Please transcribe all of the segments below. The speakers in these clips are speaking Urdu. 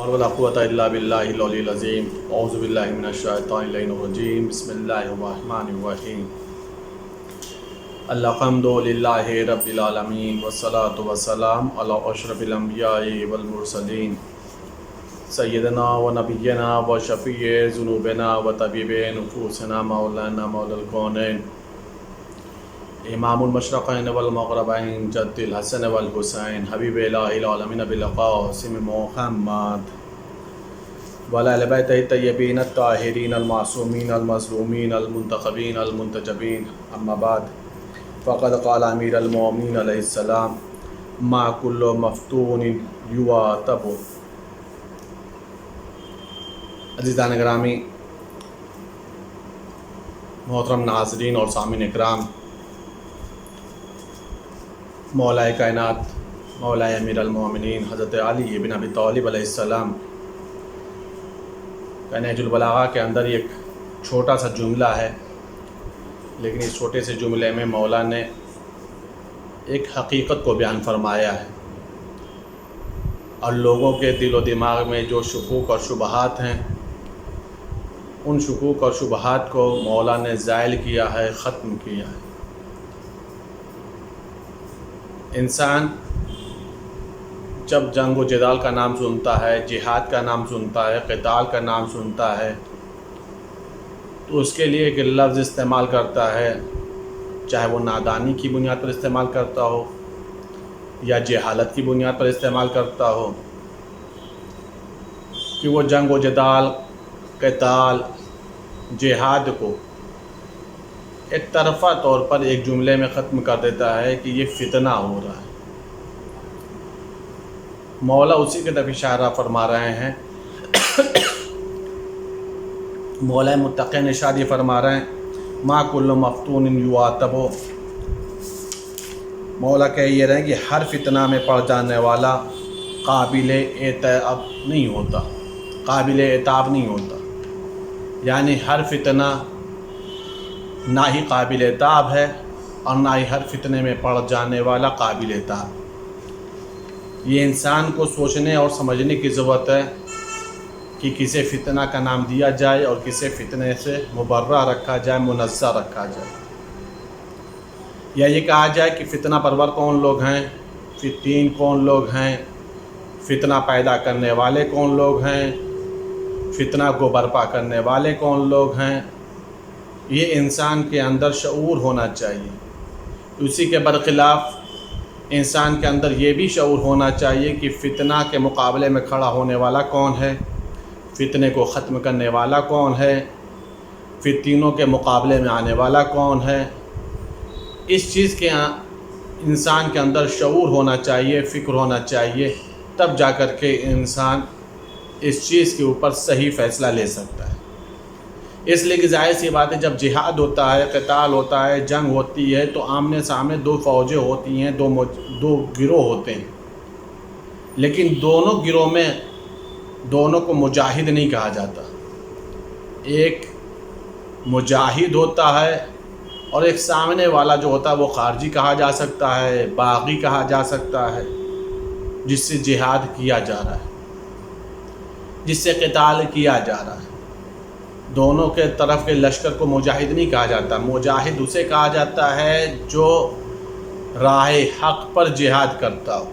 ولا قوة إلا بالله العلي العظيم أعوذ بالله من الشيطان اللعين الرجيم بسم الله الرحمن الرحيم الحمد لله رب العالمين والصلاة والسلام على أشرف الأنبياء والمرسلين سيدنا ونبينا وشفيع ذنوبنا وطبيب نفوسنا مولانا مولى الكونين امام المشرقین والمغربین جد الحسن والحسین حبیب الہ العالمین بالقاسم محمد وعلی بیتہ الطیبین الطاہرین المعصومین المظلومین المنتخبین المنتجبین اما بعد فقد قال امیر المؤمنین علیہ السلام ما کل مفتون یعاتب۔ عزیزان گرامی، محترم ناظرین اور سامعین اکرام، مولا کائنات مولا امیر المومنین حضرت علی بن ابی طالب علیہ السلام کا نہج البلاغہ کے اندر ایک چھوٹا سا جملہ ہے، لیکن اس چھوٹے سے جملے میں مولا نے ایک حقیقت کو بیان فرمایا ہے، اور لوگوں کے دل و دماغ میں جو شکوک اور شبہات ہیں، ان شکوک اور شبہات کو مولا نے زائل کیا ہے، ختم کیا ہے۔ انسان جب جنگ و جدال کا نام سنتا ہے، جہاد کا نام سنتا ہے، قتال کا نام سنتا ہے، تو اس کے لیے ایک لفظ استعمال کرتا ہے، چاہے وہ نادانی کی بنیاد پر استعمال کرتا ہو یا جہالت کی بنیاد پر استعمال کرتا ہو، کہ وہ جنگ و جدال، قتال، جہاد کو ایک طرفہ طور پر ایک جملے میں ختم کر دیتا ہے کہ یہ فتنہ ہو رہا ہے۔ مولا اسی کی طرف اشارہ فرما رہے ہیں۔ مولا متقین ارشاد یہ فرما رہے ہیں ما کل مفتون یعاتب۔ مولا کہہ یہ رہے ہیں کہ ہر فتنہ میں پڑ جانے والا قابل عتاب نہیں ہوتا، قابل عتاب نہیں ہوتا، یعنی ہر فتنہ نہ ہی قابل عتاب ہے اور نہ ہی ہر فتنے میں پڑ جانے والا قابل عتاب۔ یہ انسان کو سوچنے اور سمجھنے کی ضرورت ہے کہ کسے فتنہ کا نام دیا جائے اور کسے فتنے سے مبرہ رکھا جائے، منزہ رکھا جائے، یا یہ کہا جائے کہ فتنہ پرور کون لوگ ہیں، فتین کون لوگ ہیں، فتنہ پیدا کرنے والے کون لوگ ہیں، فتنہ کو برپا کرنے والے کون لوگ ہیں۔ یہ انسان کے اندر شعور ہونا چاہیے۔ اسی کے برخلاف انسان کے اندر یہ بھی شعور ہونا چاہیے کہ فتنہ کے مقابلے میں کھڑا ہونے والا کون ہے، فتنے کو ختم کرنے والا کون ہے، فتنوں کے مقابلے میں آنے والا کون ہے۔ اس چیز کے انسان کے اندر شعور ہونا چاہیے، فکر ہونا چاہیے، تب جا کر کے انسان اس چیز کے اوپر صحیح فیصلہ لے سکتا ہے۔ اس لیے کہ ظاہر سی بات ہے، جب جہاد ہوتا ہے، قتال ہوتا ہے، جنگ ہوتی ہے، تو آمنے سامنے دو فوجیں ہوتی ہیں، دو گروہ ہوتے ہیں، لیکن دونوں گروہ میں دونوں کو مجاہد نہیں کہا جاتا۔ ایک مجاہد ہوتا ہے اور ایک سامنے والا جو ہوتا ہے وہ خارجی کہا جا سکتا ہے، باغی کہا جا سکتا ہے، جس سے جہاد کیا جا رہا ہے، جس سے قتال کیا جا رہا ہے۔ دونوں کے طرف کے لشکر کو مجاہد نہیں کہا جاتا۔ مجاہد اسے کہا جاتا ہے جو راہ حق پر جہاد کرتا ہو،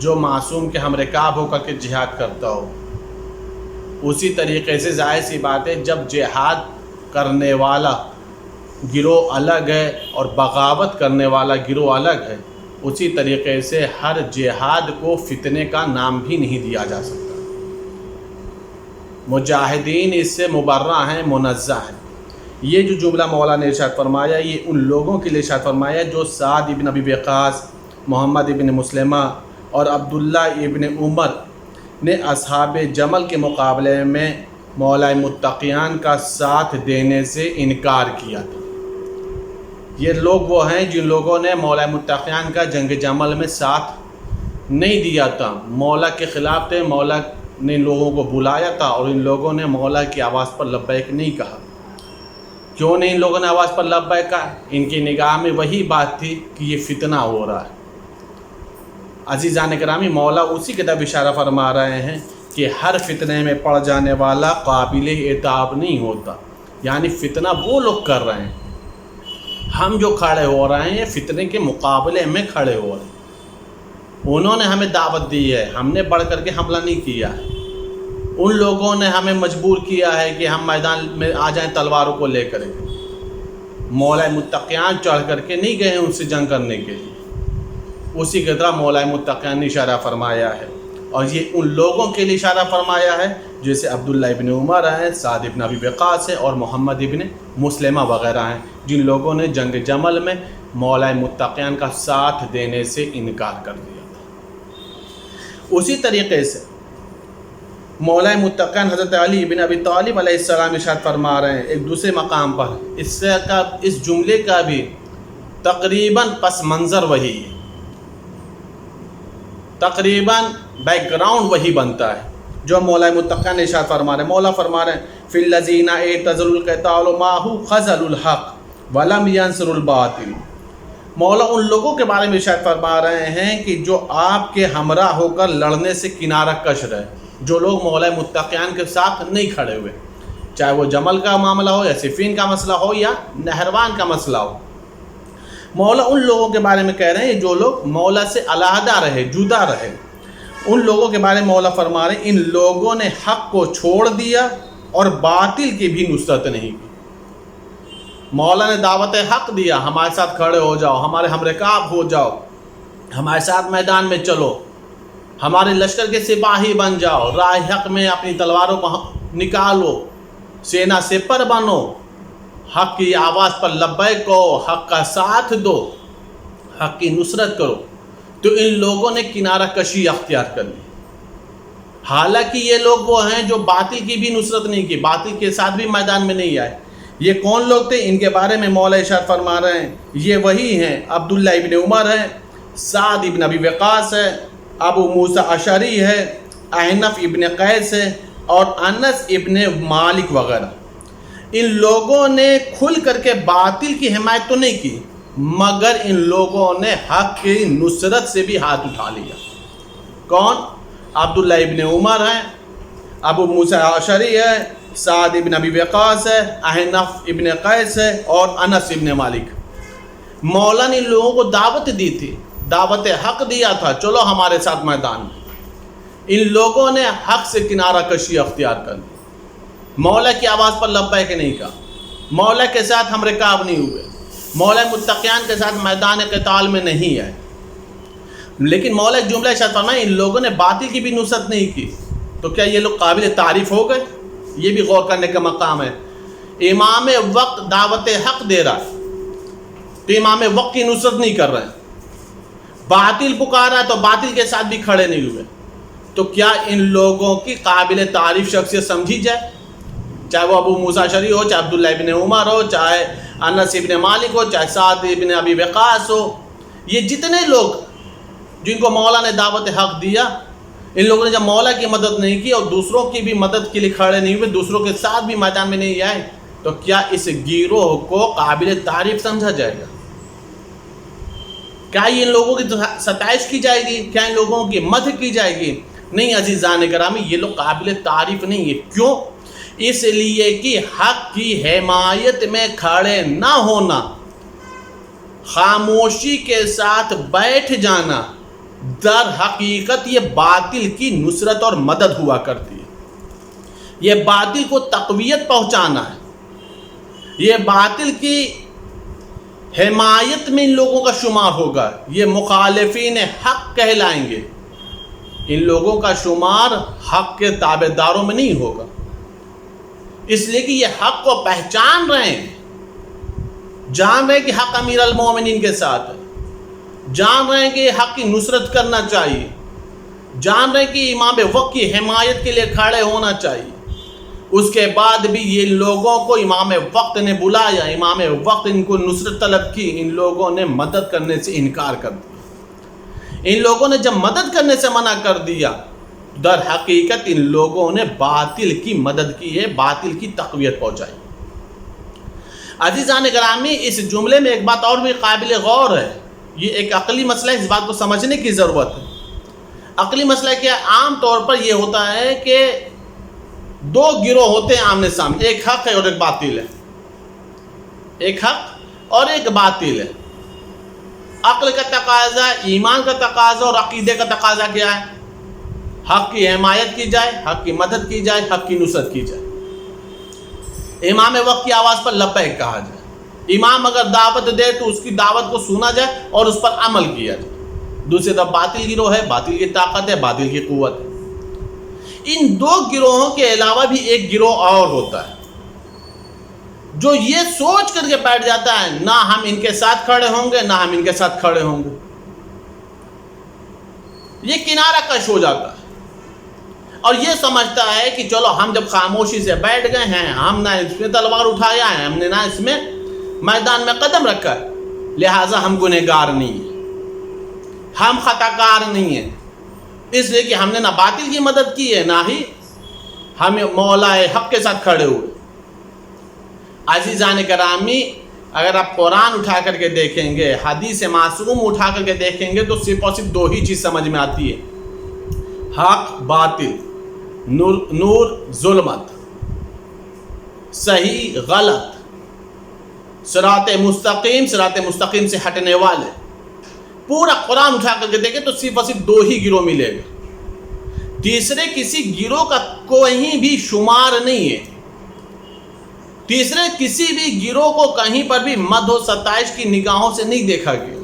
جو معصوم کے ہمرکاب ہو کر کے جہاد کرتا ہو۔ اسی طریقے سے ظاہر سی بات ہے، جب جہاد کرنے والا گروہ الگ ہے اور بغاوت کرنے والا گروہ الگ ہے، اسی طریقے سے ہر جہاد کو فتنے کا نام بھی نہیں دیا جا سکتا۔ مجاہدین اس سے مبرہ ہیں، منزہ ہیں۔ یہ جو جملہ مولا نے ارشاد فرمایا، یہ ان لوگوں کے لیے ارشاد فرمایا جو سعد ابن ابی وقاص، محمد ابن مسلمہ اور عبداللہ ابن عمر نے اصحاب جمل کے مقابلے میں مولا متقیان کا ساتھ دینے سے انکار کیا تھا۔ یہ لوگ وہ ہیں جن لوگوں نے مولا متقیان کا جنگ جمل میں ساتھ نہیں دیا تھا، مولا کے خلاف تھے۔ مولا نے ان لوگوں کو بلایا تھا اور ان لوگوں نے مولا کی آواز پر لبیک نہیں کہا۔ کیوں نہیں ان لوگوں نے آواز پر لبیک کہا؟ ان کی نگاہ میں وہی بات تھی کہ یہ فتنہ ہو رہا ہے، عزیزان گرامی، مولا اسی کی طرف اشارہ فرما رہے ہیں کہ ہر فتنے میں پڑ جانے والا قابل اعتاب نہیں ہوتا، یعنی فتنہ وہ لوگ کر رہے ہیں، ہم جو کھڑے ہو رہے ہیں فتنے کے مقابلے میں کھڑے ہو رہے ہیں۔ انہوں نے ہمیں دعوت دی ہے، ہم نے بڑھ کر کے حملہ نہیں کیا ہے۔ ان لوگوں نے ہمیں مجبور کیا ہے کہ ہم میدان میں آ جائیں تلواروں کو لے کر کے، مولا متقیان چڑھ کر کے نہیں گئے ہیں ان سے جنگ کرنے کے لیے۔ اسی کی طرح مولا متقیان نے اشارہ فرمایا ہے، اور یہ ان لوگوں کے لیے اشارہ فرمایا ہے جیسے عبداللہ ابن عمر ہیں، سعد ابن ابی وقاص ہے اور محمد ابن مسلمہ وغیرہ ہیں، جن لوگوں نے جنگ جمل میں مولا متقیان کا ساتھ دینے سے انکار کر دیا تھا۔ اسی طریقے سے مولا متقیان حضرت علی بن ابی طالب علیہ السلام ارشاد فرما رہے ہیں ایک دوسرے مقام پر، اس جملے کا بھی تقریباً پس منظر وہی ہے، تقریباً بیک گراؤنڈ وہی بنتا ہے جو مولا متقیان ارشاد فرما رہے ہیں۔ مولا فرما رہے ہیں فی الذین اعتزلوا القتال معه خذلوا الحق ولم ينصروا الباطل۔ مولا ان لوگوں کے بارے میں ارشاد فرما رہے ہیں کہ جو آپ کے ہمراہ ہو کر لڑنے سے کنارہ کش رہے، جو لوگ مولا متقیان کے ساتھ نہیں کھڑے ہوئے، چاہے وہ جمل کا معاملہ ہو یا صفین کا مسئلہ ہو یا نہروان کا مسئلہ ہو۔ مولا ان لوگوں کے بارے میں کہہ رہے ہیں جو لوگ مولا سے علیحدہ رہے، جدا رہے، ان لوگوں کے بارے میں مولا فرما رہے ہیں ان لوگوں نے حق کو چھوڑ دیا اور باطل کی بھی نصرت نہیں کی۔ مولا نے دعوت حق دیا، ہمارے ساتھ کھڑے ہو جاؤ، ہمارے ہمرکاب ہو جاؤ، ہمارے ساتھ میدان میں چلو، ہمارے لشکر کے سپاہی بن جاؤ، راہ حق میں اپنی تلواروں کو نکالو، سینا سپر بنو، حق کی آواز پر لبیک کہو، حق کا ساتھ دو، حق کی نصرت کرو۔ تو ان لوگوں نے کنارہ کشی اختیار کر لی، حالانکہ یہ لوگ وہ ہیں جو باطل کی بھی نصرت نہیں کی، باطل کے ساتھ بھی میدان میں نہیں آئے۔ یہ کون لوگ تھے؟ ان کے بارے میں مولا ارشاد فرما رہے ہیں یہ وہی ہیں عبداللہ ابن عمر ہے، سعد ابن ابی وقاص ہے، ابو موسیٰ اشعری ہے، احنف ابن قیس ہے اور انس ابن مالک وغیرہ۔ ان لوگوں نے کھل کر کے باطل کی حمایت تو نہیں کی، مگر ان لوگوں نے حق کی نصرت سے بھی ہاتھ اٹھا لیا۔ کون؟ عبداللہ ابن عمر ہے، ابو موسیٰ اشعری ہے، سعد ابن ابی وقاص ہے، احنف ابن قیس ہے اور انس ابن مالک۔ مولا نے ان لوگوں کو دعوت دی تھی، دعوت حق دیا تھا، چلو ہمارے ساتھ میدان میں۔ ان لوگوں نے حق سے کنارہ کشی اختیار کر لی، مولا کی آواز پر لبیک نہیں کہا، مولا کے ساتھ ہم رکاب نہیں ہوئے، مولا متقیان کے ساتھ میدان قتال میں نہیں آئے۔ لیکن مولا ایک جملہ ارشاد فرمایا ان لوگوں نے باطل کی بھی نصرت نہیں کی، تو کیا یہ لوگ قابل تعریف ہو گئے؟ یہ بھی غور کرنے کا مقام ہے۔ امام وقت دعوت حق دے رہا ہے تو امام وقت کی نصرت نہیں کر رہے ہیں، باطل پکارا تو باطل کے ساتھ بھی کھڑے نہیں ہوئے، تو کیا ان لوگوں کی قابل تعریف شخصیت سمجھی جائے؟ چاہے وہ ابو موسیٰ اشعری ہو، چاہے عبداللہ ابن عمر ہو، چاہے انس ابن مالک ہو، چاہے سعد ابن ابی وقاص ہو، یہ جتنے لوگ جن کو مولا نے دعوت حق دیا، ان لوگوں نے جب مولا کی مدد نہیں کی اور دوسروں کی بھی مدد کے لیے کھڑے نہیں ہوئے، دوسروں کے ساتھ بھی میدان میں نہیں آئے، تو کیا اس گروہ کو قابل تعریف سمجھا جائے گا؟ کیا ان لوگوں کی ستائش کی جائے گی؟ کیا ان لوگوں کی مدح کی جائے گی؟ نہیں عزیزان گرامی، یہ لوگ قابل تعریف نہیں ہے۔ کیوں؟ اس لیے کہ حق کی حمایت میں کھڑے نہ ہونا، خاموشی کے ساتھ بیٹھ جانا، در حقیقت یہ باطل کی نصرت اور مدد ہوا کرتی ہے۔ یہ باطل کو تقویت پہنچانا ہے، یہ باطل کی حمایت میں ان لوگوں کا شمار ہوگا، یہ مخالفین حق کہلائیں گے۔ ان لوگوں کا شمار حق کے تابع داروں میں نہیں ہوگا، اس لیے کہ یہ حق کو پہچان رہے ہیں، جان رہے ہیں کہ حق امیر المومنین کے ساتھ ہے، جان رہے ہیں کہ حق کی نصرت کرنا چاہیے، جان رہے ہیں کہ امام وقت کی حمایت کے لیے کھڑے ہونا چاہیے۔ اس کے بعد بھی یہ لوگوں کو امام وقت نے بلایا، امام وقت ان کو نصرت طلب کی، ان لوگوں نے مدد کرنے سے انکار کر دیا۔ ان لوگوں نے جب مدد کرنے سے منع کر دیا، در حقیقت ان لوگوں نے باطل کی مدد کی ہے، باطل کی تقویت پہنچائی۔ عزیزان گرامی، اس جملے میں ایک بات اور بھی قابل غور ہے، یہ ایک عقلی مسئلہ ہے، اس بات کو سمجھنے کی ضرورت ہے۔ عقلی مسئلہ کیا ہے؟ عام طور پر یہ ہوتا ہے کہ دو گروہ ہوتے ہیں آمنے سامنے، ایک حق ہے اور ایک باطل ہے، ایک حق اور ایک باطل ہے۔ عقل کا تقاضا، ایمان کا تقاضا اور عقیدے کا تقاضا کیا ہے؟ حق کی حمایت کی جائے، حق کی مدد کی جائے، حق کی نصرت کی جائے، امام وقت کی آواز پر لبیک کہا جائے، امام اگر دعوت دے تو اس کی دعوت کو سنا جائے اور اس پر عمل کیا جائے۔ دوسری طرف باطل گروہ ہے، باطل کی طاقت ہے، باطل کی قوت ہے۔ ان دو گروہوں کے علاوہ بھی ایک گروہ اور ہوتا ہے جو یہ سوچ کر کے بیٹھ جاتا ہے نہ ہم ان کے ساتھ کھڑے ہوں گے نہ ہم ان کے ساتھ کھڑے ہوں گے، یہ کنارہ کش ہو جاتا ہے اور یہ سمجھتا ہے کہ چلو ہم جب خاموشی سے بیٹھ گئے ہیں، ہم نہ اس میں تلوار اٹھایا ہے، ہم نے نہ اس میں میدان میں قدم رکھا ہے، لہٰذا ہم گنہگار نہیں ہیں، ہم خطا کار نہیں ہیں، اس لیے کہ ہم نے نہ باطل کی مدد کی ہے نہ ہی ہم مولا حق کے ساتھ کھڑے ہوئے۔ عزیزان گرامی، اگر آپ قرآن اٹھا کر کے دیکھیں گے، حدیث معصوم اٹھا کر کے دیکھیں گے تو صرف اور صرف دو ہی چیز سمجھ میں آتی ہے، حق باطل، نور ظلمت، صحیح غلط، صراط مستقیم سے ہٹنے والے۔ پورا قرآن اٹھا کر کے دیکھیں تو صرف اور صرف دو ہی گروہ ملے گا، تیسرے کسی گروہ کا کوئی بھی شمار نہیں ہے، تیسرے کسی بھی گروہ کو کہیں پر بھی مدح و ستائش کی نگاہوں سے نہیں دیکھا گیا۔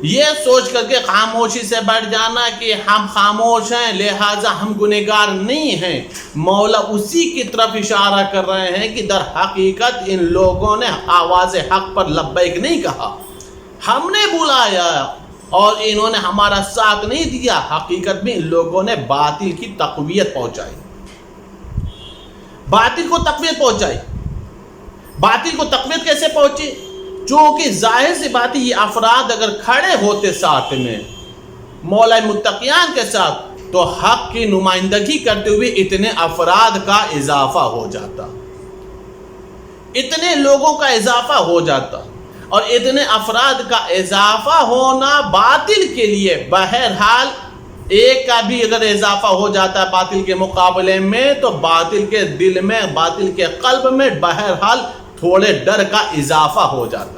یہ سوچ کر کے خاموشی سے بیٹھ جانا کہ ہم خاموش ہیں لہٰذا ہم گنہگار نہیں ہیں، مولا اسی کی طرف اشارہ کر رہے ہیں کہ در حقیقت ان لوگوں نے آواز حق پر لبیک نہیں کہا، ہم نے بلایا اور انہوں نے ہمارا ساتھ نہیں دیا، حقیقت میں ان لوگوں نے باطل کی تقویت پہنچائی، باطل کو تقویت پہنچائی۔ باطل کو تقویت کیسے پہنچی؟ چونکہ ظاہر سی بات ہے، یہ افراد اگر کھڑے ہوتے ساتھ میں مولا متقیان کے ساتھ تو حق کی نمائندگی کرتے ہوئے اتنے افراد کا اضافہ ہو جاتا، اتنے لوگوں کا اضافہ ہو جاتا، اور اتنے افراد کا اضافہ ہونا باطل کے لیے بہرحال ایک کا بھی اگر اضافہ ہو جاتا ہے باطل کے مقابلے میں تو باطل کے دل میں، باطل کے قلب میں بہرحال تھوڑے ڈر کا اضافہ ہو جاتا ہے،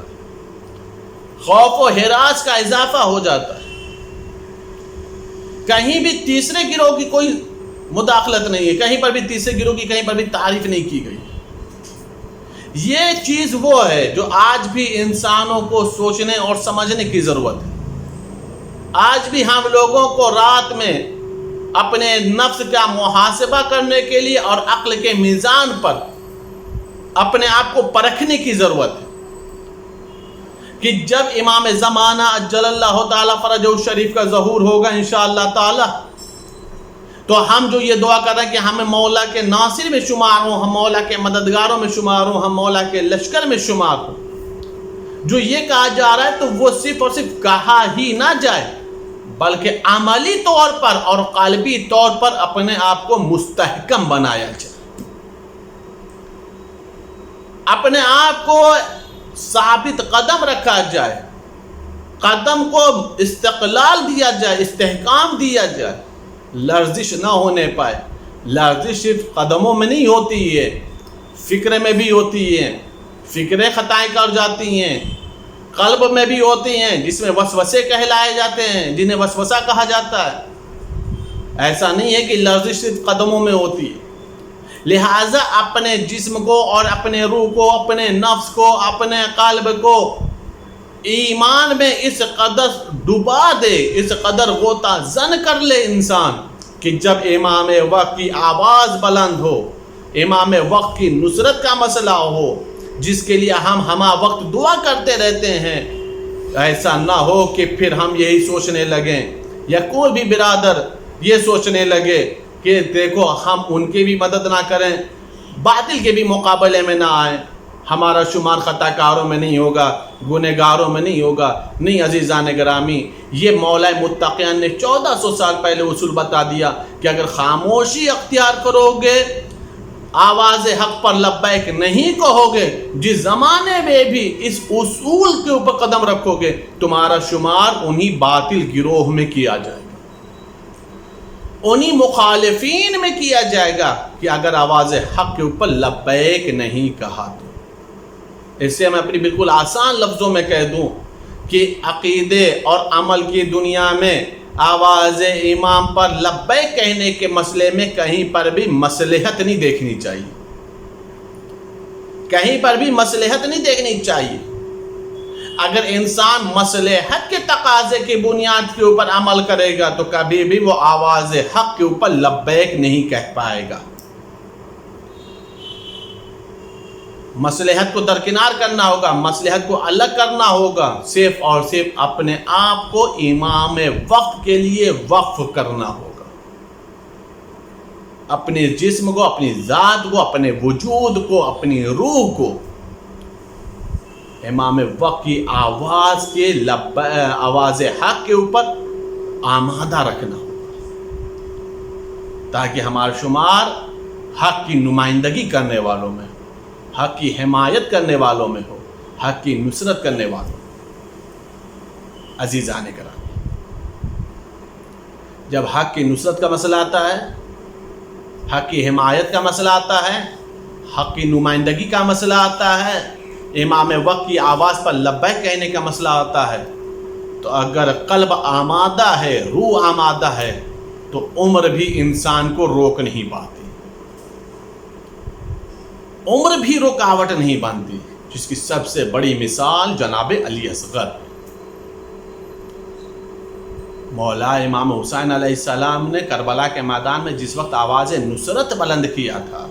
خوف و ہراس کا اضافہ ہو جاتا ہے۔ کہیں بھی تیسرے گروہ کی کوئی مداخلت نہیں ہے، کہیں پر بھی تیسرے گروہ کی کہیں پر بھی تعریف نہیں کی گئی۔ یہ چیز وہ ہے جو آج بھی انسانوں کو سوچنے اور سمجھنے کی ضرورت ہے۔ آج بھی ہم لوگوں کو رات میں اپنے نفس کا محاسبہ کرنے کے لیے اور عقل کے میزان پر اپنے آپ کو پرکھنے کی ضرورت ہے کہ جب امام زمانہ اجل اللہ تعالیٰ فرجہ الشریف کا ظہور ہوگا انشاءاللہ تعالیٰ، تو ہم جو یہ دعا کر رہے ہیں کہ ہمیں مولا کے ناصر میں شمار ہوں، ہم مولا کے مددگاروں میں شمار ہوں، ہم مولا کے لشکر میں شمار ہوں، جو یہ کہا جا رہا ہے تو وہ صرف اور صرف کہا ہی نہ جائے بلکہ عملی طور پر اور قلبی طور پر اپنے آپ کو مستحکم بنایا جائے، اپنے آپ کو ثابت قدم رکھا جائے، قدم کو استقلال دیا جائے، استحکام دیا جائے، لرزش نہ ہونے پائے۔ لرزش صرف قدموں میں نہیں ہوتی ہے، فکر میں بھی ہوتی ہے، فکریں خطائیں کر جاتی ہیں، قلب میں بھی ہوتی ہیں جس میں وسوسے کہلائے جاتے ہیں، جنہیں وسوسہ کہا جاتا ہے۔ ایسا نہیں ہے کہ لرزش صرف قدموں میں ہوتی ہے، لہٰذا اپنے جسم کو اور اپنے روح کو، اپنے نفس کو، اپنے قلب کو ایمان میں اس قدر ڈبا دے، اس قدر غوطہ زن کر لے انسان کہ جب امام وقت کی آواز بلند ہو، امام وقت کی نصرت کا مسئلہ ہو جس کے لیے ہم ہمہ وقت دعا کرتے رہتے ہیں، ایسا نہ ہو کہ پھر ہم یہی سوچنے لگیں یا کوئی بھی برادر یہ سوچنے لگے کہ دیکھو ہم ان کی بھی مدد نہ کریں، باطل کے بھی مقابلے میں نہ آئیں، ہمارا شمار خطا کاروں میں نہیں ہوگا، گنہگاروں میں نہیں ہوگا۔ نہیں عزیزان گرامی، یہ مولا متقیان نے 1400 سال پہلے اصول بتا دیا کہ اگر خاموشی اختیار کرو گے، آواز حق پر لبیک نہیں کہو گے، جس زمانے میں بھی اس اصول کے اوپر قدم رکھو گے، تمہارا شمار انہی باطل گروہ میں کیا جائے گا۔ انہی مخالفین میں کیا جائے گا کہ اگر آواز حق کے اوپر لبیک نہیں کہا تو۔ اس سے میں اپنی بالکل آسان لفظوں میں کہہ دوں کہ عقیدے اور عمل کی دنیا میں آواز امام پر لبیک کہنے کے مسئلے میں کہیں پر بھی مصلحت نہیں دیکھنی چاہیے، کہیں پر بھی مصلحت نہیں دیکھنی چاہیے۔ اگر انسان مصلحت کے تقاضے کی بنیاد کے اوپر عمل کرے گا تو کبھی بھی وہ آواز حق کے اوپر لبیک نہیں کہہ پائے گا۔ مصلحت کو درکنار کرنا ہوگا، مصلحت کو الگ کرنا ہوگا، صرف اور صرف اپنے آپ کو امام وقت کے لیے وقف کرنا ہوگا، اپنے جسم کو، اپنی ذات کو، اپنے وجود کو، اپنی روح کو امام وقت کی آواز کے آواز حق کے اوپر آمادہ رکھنا ہوگا، تاکہ ہمارا شمار حق کی نمائندگی کرنے والوں میں، حق کی حمایت کرنے والوں میں ہو، حق کی نصرت کرنے والوں میں۔ عزیزان کرام، جب حق کی نصرت کا مسئلہ آتا ہے، حق کی حمایت کا مسئلہ آتا ہے، حق کی نمائندگی کا مسئلہ آتا ہے، امام وقت کی آواز پر لبیک کہنے کا مسئلہ آتا ہے، تو اگر قلب آمادہ ہے، روح آمادہ ہے، تو عمر بھی انسان کو روک نہیں پاتی، عمر بھی رکاوٹ نہیں بنتی، جس کی سب سے بڑی مثال جناب علی اصغر۔ مولا امام حسین علیہ السلام نے کربلا کے میدان میں جس وقت آواز نصرت بلند کیا تھا،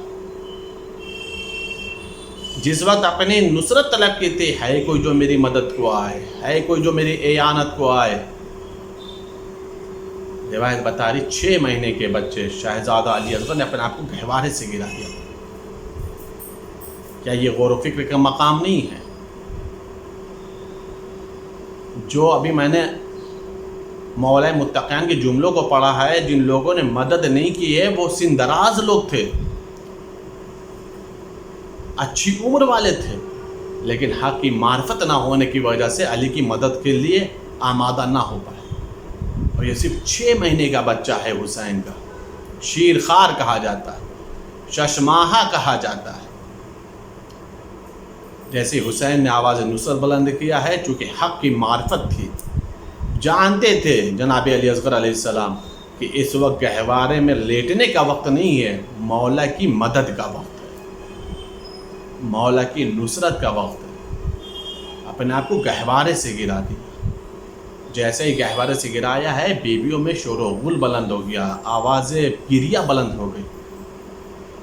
جس وقت اپنی نصرت طلب کی تھی، ہے کوئی جو میری مدد کو آئے، ہے کوئی جو میری اعانت کو آئے، روایت بتا رہی 6 مہینے کے بچے شہزادہ علی اصغر نے اپنے آپ کو گہوارے سے گرا دیا۔ کیا یہ غور و فکر کا مقام نہیں ہے؟ جو ابھی میں نے مولا متقین کے جملوں کو پڑھا ہے، جن لوگوں نے مدد نہیں کی ہے وہ سندراز لوگ تھے، اچھی عمر والے تھے، لیکن حق کی معرفت نہ ہونے کی وجہ سے علی کی مدد کے لیے آمادہ نہ ہو پائے۔ اور یہ صرف 6 مہینے کا بچہ ہے حسین کا، شیر خار کہا جاتا ہے، ششماہا کہا جاتا ہے۔ جیسے حسین نے آواز نصرت بلند کیا ہے، چونکہ حق کی معرفت تھی، جانتے تھے جناب علی اصغر علیہ السلام کہ اس وقت گہوارے میں لیٹنے کا وقت نہیں ہے، مولا کی مدد کا وقت ہے، مولا کی نصرت کا وقت ہے۔ اپنے آپ کو گہوارے سے گرا دیا، جیسے ہی گہوارے سے گرایا ہے، بیویوں میں شور و غل بلند ہو گیا، آواز گریا بلند ہو گئی،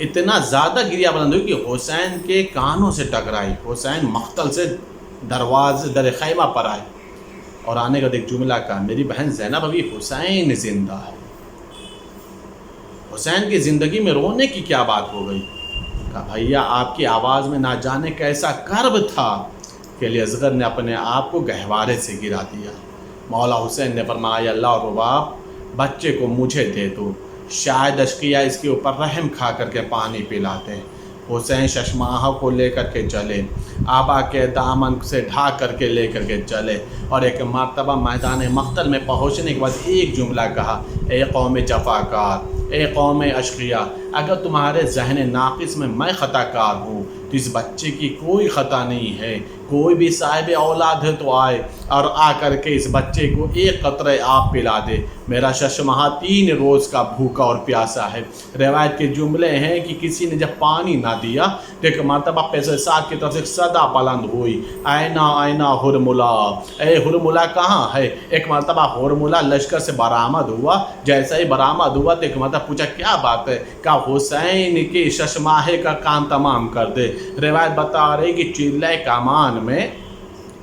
اتنا زیادہ گریا بلند ہوئی کہ حسین کے کانوں سے ٹکرائی، حسین مقتل سے در خیمہ پر آئے، اور آنے کا ایک جملہ کہا، میری بہن زینب ابھی حسین زندہ ہے۔ حسین کی زندگی میں رونے کی کیا بات ہو گئی؟ کہا بھیا آپ کی آواز میں نہ جانے کیسا کرب تھا کہ علی اصغر نے اپنے آپ کو گہوارے سے گرا دیا۔ مولا حسین نے فرمایا اللہ رباب بچے کو مجھے دے دو، شاید اشقیاء اس کے اوپر رحم کھا کر کے پانی پلاتے ہیں۔ حسین ششماہا کو لے کر کے چلے، آبا کے دامن سے ڈھانک کر کے لے کر کے چلے، اور ایک مرتبہ میدان مقتل میں پہنچنے کے بعد ایک جملہ کہا، اے قوم جفاکار، اے قوم اشقیاء، اگر تمہارے ذہن ناقص میں خطا کار ہوں تو اس بچے کی کوئی خطا نہیں ہے، کوئی بھی صاحب اولاد ہے تو آئے اور آ کر کے اس بچے کو ایک قطرہ آب پلا دے، میرا ششماہا 3 روز کا بھوکا اور پیاسا ہے۔ روایت کے جملے ہیں کہ کسی نے جب پانی نہ دیا تو ایک مرتبہ پیسے ساتھ کی طرف سے صدا بلند ہوئی، آئینہ آئینہ ہرملا، اے ہرملا کہاں ہے؟ ایک مرتبہ ہرملا لشکر سے برآمد ہوا، جیسا ہی برآمد ہوا تو ایک مرتبہ پوچھا کیا بات ہے؟ کہا حسین کے ششماہے کا کام تمام کر دے۔ روایت بتا رہی کہ چلہ کمان میں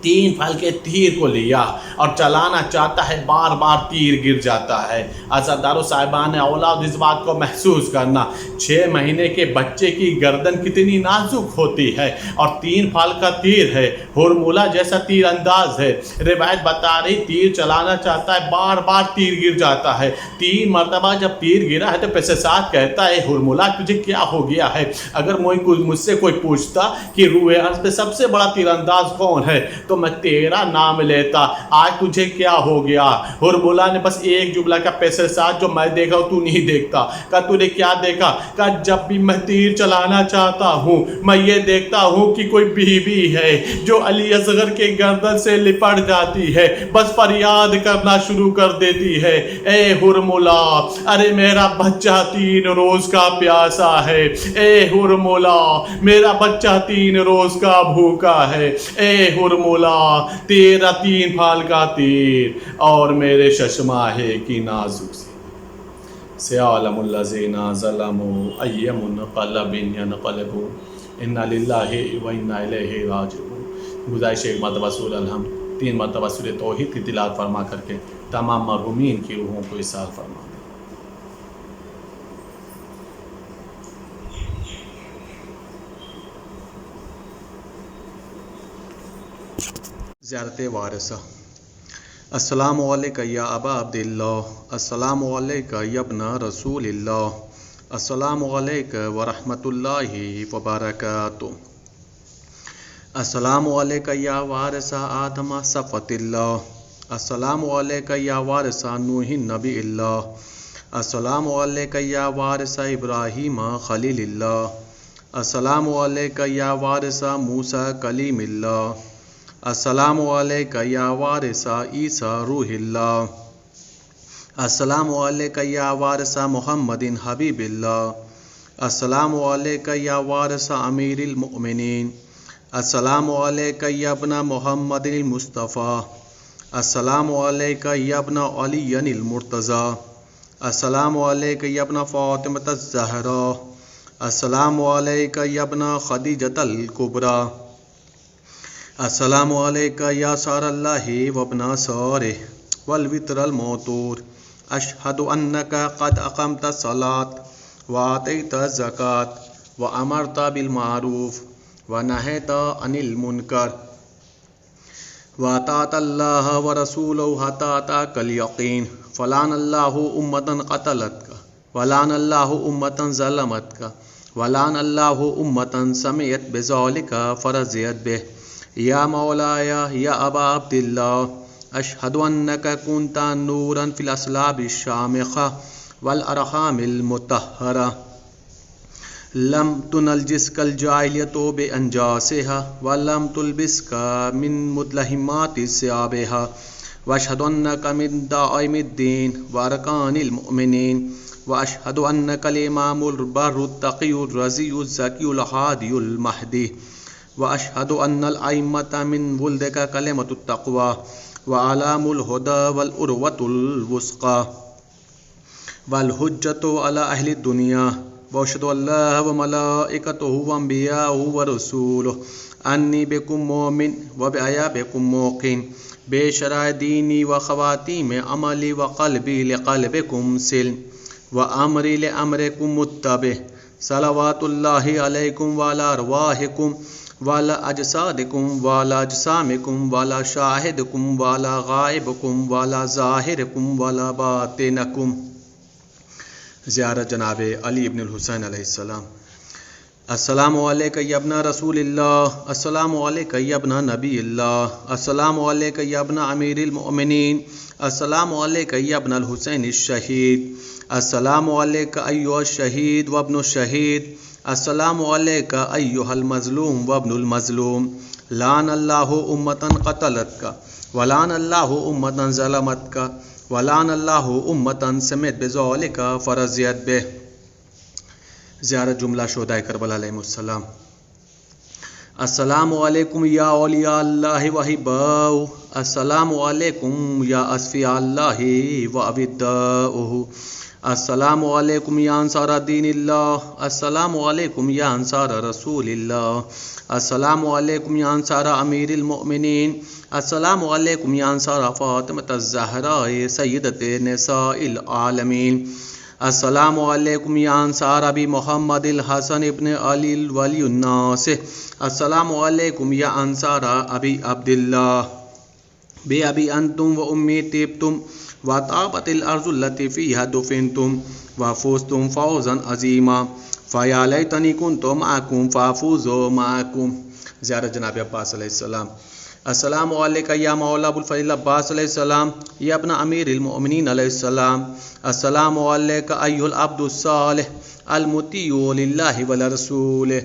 3 پھل کے تیر کو لیا اور چلانا چاہتا ہے، بار بار تیر گر جاتا ہے۔ عزادارو صاحبان اولاد اس بات کو محسوس کرنا، 6 مہینے کے بچے کی گردن کتنی نازک ہوتی ہے اور 3 پھل کا تیر ہے، ہرملا جیسا تیر انداز ہے۔ روایت بتا رہی تیر چلانا چاہتا ہے، بار بار تیر گر جاتا ہے۔ 3 مرتبہ جب تیر گرا ہے تو پیسے ساتھ کہتا ہے ہرملا تجھے کیا ہو گیا ہے؟ اگر مجھ سے کوئی پوچھتا کہ روح ارض پہ سب سے بڑا تیر انداز کون ہے تو تو میں تیرا نام لیتا، آج تجھے کیا ہو گیا؟ حرملہ نے بس ایک جملہ کا پیسے ساتھ جو میں دیکھا تو نہیں دیکھتا۔ کہا تو نے کیا دیکھا؟ کہا جب بھی میں تیر چلانا چاہتا ہوں میں یہ دیکھتا ہوں کہ کوئی بیوی ہے جو علی اصغر کے گردن سے لپٹ جاتی ہے، بس فریاد کرنا شروع کر دیتی ہے، اے حرملہ، ارے میرا بچہ 3 روز کا پیاسا ہے، اے حرملہ میرا بچہ 3 روز کا بھوکا ہے، اے حرملہ تیرا 3 پھال کا تیر اور میرے ششماہے کی نازک سی سیعلم الذین ظلموا ای منقلب ینقلبون انا للہ و انا الیہ راجعون۔ گزارش ایک مرتبہ سورہ الحمد 3 مرتبہ سورہ توحید کی تلاوت فرما کر کے تمام مرحومین کی روحوں کو اصال فرما دیں۔ زیارت وارثہ۔ السلام علیکہ یا ابا عبداللہ، السلام علیکہ یا ابن رسول اللہ، السلام علیکہ ورحمۃ اللہ وبرکاتہ، السلام علیکہ یا وارث آدم صفوۃ اللہ، السلام علیکہ یا وارث نوح نبی اللہ، السلام علیکہ یا وارث ابراہیم خلیل اللہ، السلام علیکہ یا وارث موسیٰ کلیم اللہ، السلام علیکہ یا وارث عیسیٰ روح اللہ، السلام علیکہ یا وارث محمد حبیب اللہ، السلام علیکہ یا وارث امیر المؤمنین، السلام علیکہ یا ابن محمد المصطفیٰ، السلام علیکہ یا ابن علی المرتضیٰ، السلام علیکہ یا ابن فاطمۃ الزہراء، السلام علیکہ یا ابن خدیجۃ الکبریٰ، السلام علیکہ یا سار اللہ وابن سارہ والوتر الموتور، اشہد انک قد اقمت الصلاۃ وآتیت الزکاۃ وامرت بالمعروف ونہیت عن المنکر واطعت اللہ ورسولہ حتی اتاک الیقین، فلعن اللہ امۃ قتلتک ولعن اللہ امۃ ظلمتک ولعن اللہ امۃ سمعت بذلک فرضیت بہ، یا مولایا یا ابا عبداللہ، اشہد انک کنت نورا فی الاصلاب الشامخہ والارحام المطہرہ، لم تنجسک الجاہلیۃ بانجاسها ولم تلبسک من مدلہمات ثیابها، واشہد انک من دعائم الدین وارکان المؤمنین، واشہد انک الامام البر التقی الرضی الزکی الہادی المہدی، واشہد ان الائمۃ من ولدک کلمۃ التقوی وعلام الہدی والعروۃ الوثقی والحجۃ علی اہل الدنیا، واشہد اللہ وملائکتہ وانبیاءہ ورسولہ انی بکم مومن وبعیابکم موقن، بے شرع دینی وخواتیم عملی وقلبی لقلبکم سلم وامری لامرکم متبع، صلوات اللہ علیکم وعلی ارواحکم وعلی اجسادکم وعلی اجسامکم وعلی شاہدکم وعلی غائبکم وعلی ظاہرکم وعلی باطنکم۔ زیارت جناب علی ابن الحسین علیہ السلام۔ السلام علیکہ یا ابن رسول اللہ، السلام علیکہ یا ابن نبی اللہ، السلام علیکہ یا ابن امیر المؤمنین، السلام علیکہ یا ابن الحسین الشہید، السلام علیکہ ایہا الشہید وابن الشہید، السلام علیکہ ایہا المظلوم وابن المظلوم، لعن اللہ امۃ قتلتک ولعن اللہ امۃ ظلمتک ولعن اللہ امۃ سمعت بذلک فرضیت بہ۔ زیارت جملہ شہدائے کربلا علیہم السلام۔ السلام علیکم یا اولیاء اللہ وحباؤہ، السلام علیکم یا اصفیاء اللہ واوداؤہ، السلام علیکم یا انصار دین اللہ، السلام علیکم یا انصار رسول اللہ، السلام علیکم یا انصار امیر المؤمنین، السلام علیکم یا انصار فاطمۃ الزہراء سیدۃ نساء العالمین، السلام علیکم یا انصار ابی محمد الحسن ابن علی ولی الناس، السلام علیکم یا انصار ابی عبداللہ، بے ابی انتم و امی طبتم وطابت الارض التي فيها دفنتم وفزتم فوزا عظیما، فیا لیتنی کنت معکم فافوز معکم۔ زیارت جناب عباس علیہ السلام۔ السلام علیکہ یا مولا ابوالفضل عباس علیہ السلام یا ابن امیر المؤمنین علیہ السلام. السلام علیکہ ایھا العبد الصالح المطیع للہ ولرسولہ.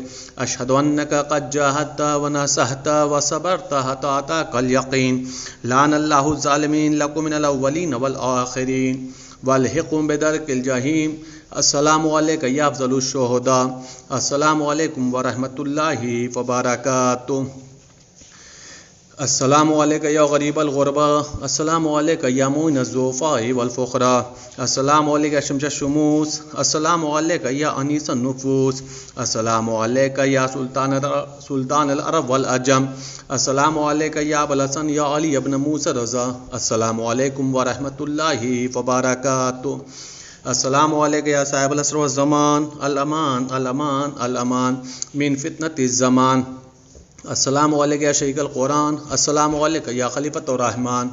اشہد انک قد جاہدت ونصحت وصبرت حتی اتاک الیقین. لعن اللہ الظالمین لکم من الاولین والآخرین والحقهم بدرک الجحیم. السلام علیکہ یا افضل الشہداء. السلام علیکم ورحمۃ اللہ وبرکاتہ. السلام علیکہ یا غریب الغرباء. السلام علیکہ یا معین الضعفاء والفقراء. السلام علیکہ یا شمس الشموس. السلام علیکہ یا انیس النفوس. السلام علیکہ یا سلطان العرب والعجم. السلام علیکہ یا ابو الحسن یا علی ابن موسیٰ رضا. السلام علیکم ورحمۃ اللہ وبرکاتہ. السلام علیکہ یا صاحب العصر والزمان. الامان الامان الامان من فتنۃ الزمان. السلام علیکہ یا شیخ القرآن. السلام علیکہ یا خلیفۃ الرحمن.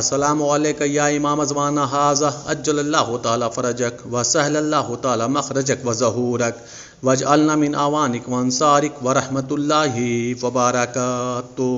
السلام علیکہ یا امام زمانہ ھذا عجل اللہ تعالی فرجک وسہل اللہ تعالی مخرجک وظہورک واجعلنا من اعوانک وانصارک ورحمۃ اللہ وبرکاتہ.